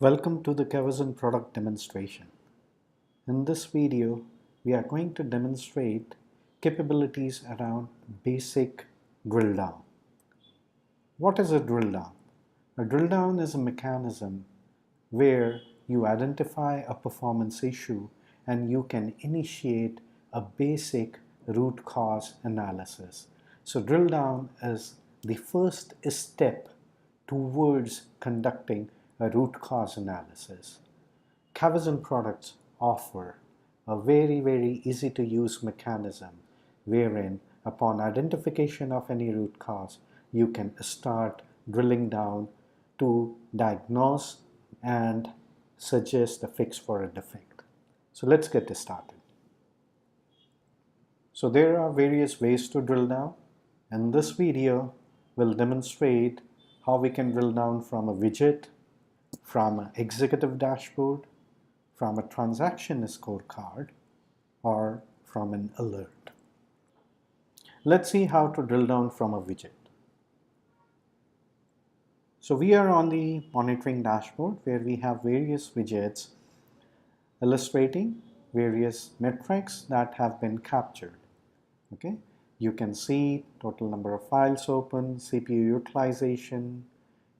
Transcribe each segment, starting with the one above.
Welcome to the Kavasan product demonstration. In this video, we are going to demonstrate capabilities around basic drill down. What is a drill down? A drill down is a mechanism where you identify a performance issue and you can initiate a basic root cause analysis. So drill down is the first step towards conducting a root cause analysis. Kavasan products offer a very easy to use mechanism wherein upon identification of any root cause you can start drilling down to diagnose and suggest a fix for a defect. So let's get started. So there are various ways to drill down. In this video we'll demonstrate how we can drill down from a widget, from an executive dashboard, from a transaction scorecard, or from an alert. Let's see how to drill down from a widget. So we are on the monitoring dashboard where we have various widgets illustrating various metrics that have been captured. Okay, you can see total number of files open, CPU utilization,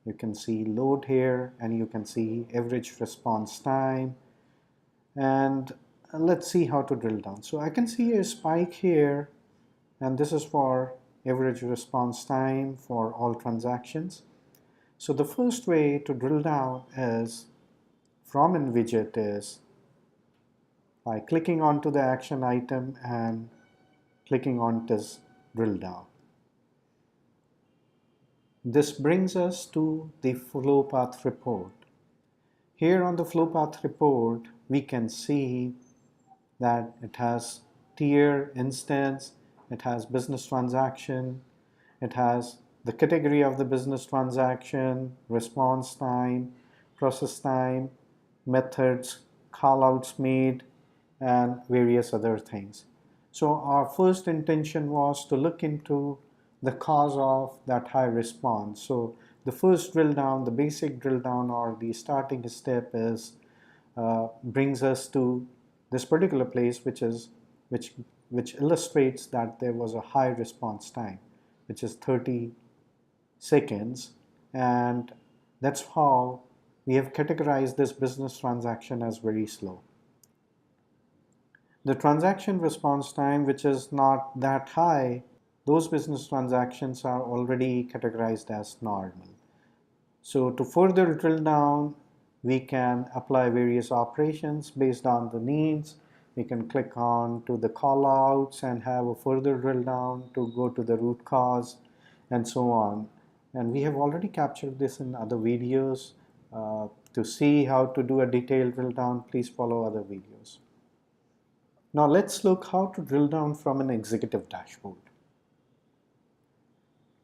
you can see load here, and you can see average response time. And let's see how to drill down. So I can see a spike here, and this is for average response time for all transactions. So the first way to drill down is from a widget is by clicking onto the action item and clicking on this drill down. This brings us to the flow path report. Here on the flow path report, we can see that it has tier, instance, it has business transaction, it has the category of the business transaction, response time, process time, methods, callouts made, and various other things. So our first intention was to look into the cause of that high response. So the first drill down, the basic drill down, or the starting step is brings us to this particular place, which illustrates that there was a high response time, which is 30 seconds, and that's how we have categorized this business transaction as very slow. The transaction response time, which is not that high, those business transactions are already categorized as normal. So to further drill down, we can apply various operations based on the needs. We can click on to the callouts and have a further drill down to go to the root cause and so on. And we have already captured this in other videos. To see how to do a detailed drill down, please follow other videos. Now let's look how to drill down from an executive dashboard.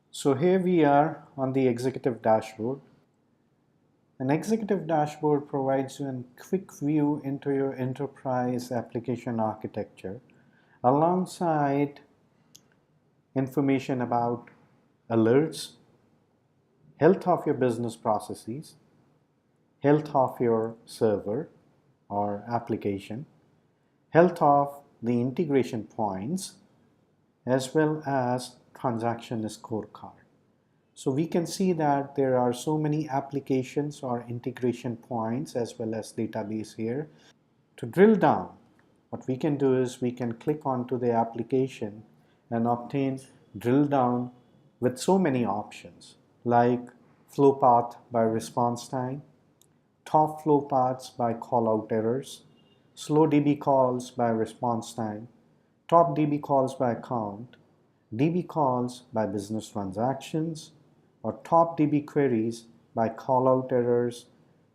So here we are on the executive dashboard. An executive dashboard provides you a quick view into your enterprise application architecture alongside information about alerts, health of your business processes, health of your server or application, health of the integration points, as well as transaction scorecard. So we can see that there are so many applications or integration points as well as database here. To drill down, what we can do is we can click onto the application and obtain drill down with so many options like flow path by response time, top flow paths by callout errors, slow DB calls by response time, top DB calls by count, DB calls by business transactions, or top DB queries by callout errors,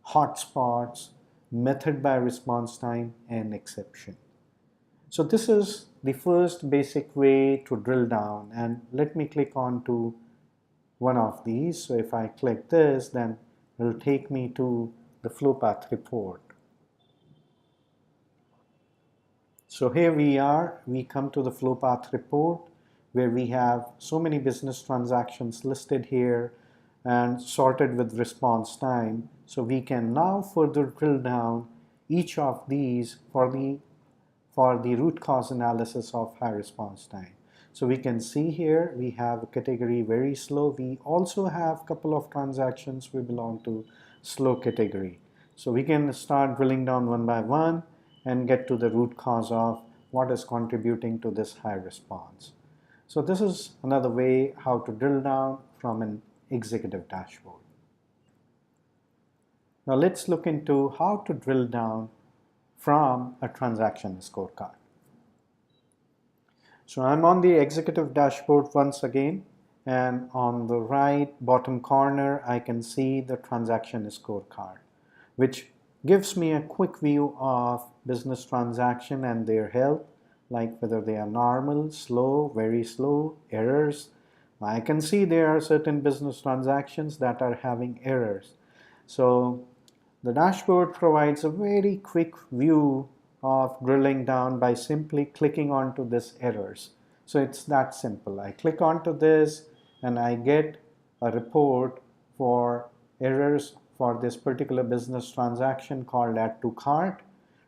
hotspots, method by response time, and exception. So this is the first basic way to drill down, and let me click on to one of these. So if I click this, then it will take me to the flow path report. So here we are, we come to the flow path report where we have so many business transactions listed here and sorted with response time. So we can now further drill down each of these for the root cause analysis of high response time. So we can see here we have a category very slow. We also have a couple of transactions we belong to slow category. So we can start drilling down one by one and get to the root cause of what is contributing to this high response. So this is another way how to drill down from an executive dashboard. Now let's look into how to drill down from a transaction scorecard. So I'm on the executive dashboard once again, and on the right bottom corner I can see the transaction scorecard, which gives me a quick view of business transaction and their health, like whether they are normal, slow, very slow, errors. I can see there are certain business transactions that are having errors. So the dashboard provides a very quick view of drilling down by simply clicking onto this errors. So it's that simple. I click onto this and I get a report for errors for this particular business transaction called add to cart.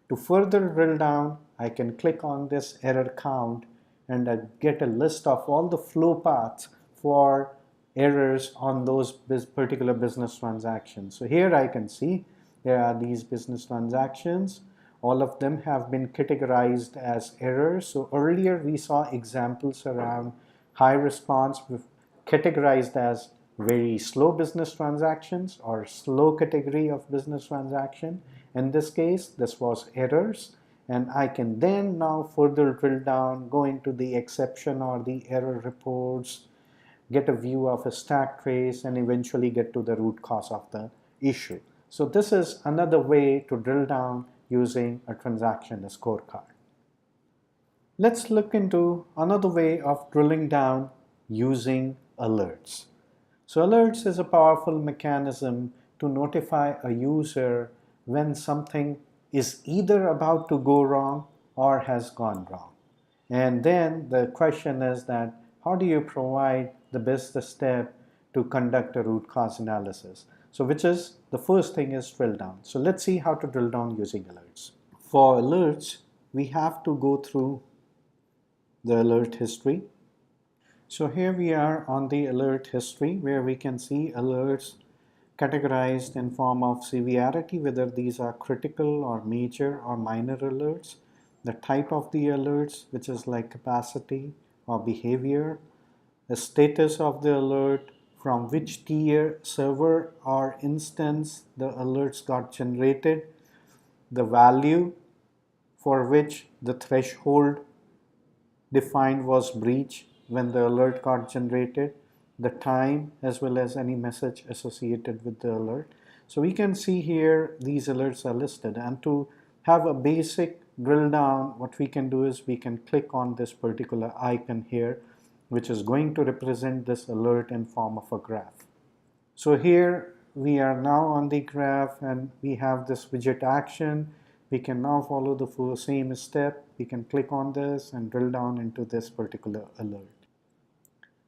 To further drill down, I can click on this error count and I get a list of all the flow paths for errors on those particular business transactions. So here I can see there are these business transactions. All of them have been categorized as errors. So earlier we saw examples around high response categorized as very slow business transactions or slow category of business transaction. In this case, this was errors. And I can then now further drill down, go into the exception or the error reports, get a view of a stack trace, and eventually get to the root cause of the issue. So this is another way to drill down using a transaction scorecard. Let's look into another way of drilling down using alerts. So alerts is a powerful mechanism to notify a user when something is either about to go wrong or has gone wrong. And then the question is that how do you provide the best step to conduct a root cause analysis? So which is the first thing is drill down. So let's see how to drill down using alerts. For alerts, we have to go through the alert history. So here we are on the alert history where we can see alerts categorized in form of severity, whether these are critical or major or minor alerts, the type of the alerts, which is like capacity or behavior, the status of the alert, from which tier, server or instance the alerts got generated, the value for which the threshold defined was breached when the alert got generated, the time as well as any message associated with the alert. So we can see here these alerts are listed, and to have a basic drill down, what we can do is we can click on this particular icon here, which is going to represent this alert in form of a graph. So here we are now on the graph and we have this widget action. We can now follow the same step. We can click on this and drill down into this particular alert.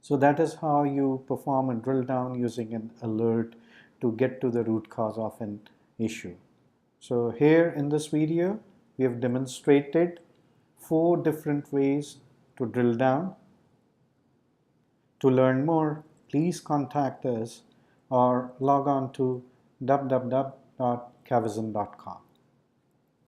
So that is how you perform a drill down using an alert to get to the root cause of an issue. So here in this video, we have demonstrated 4 different ways to drill down. To learn more, please contact us or log on to www.cavizon.com.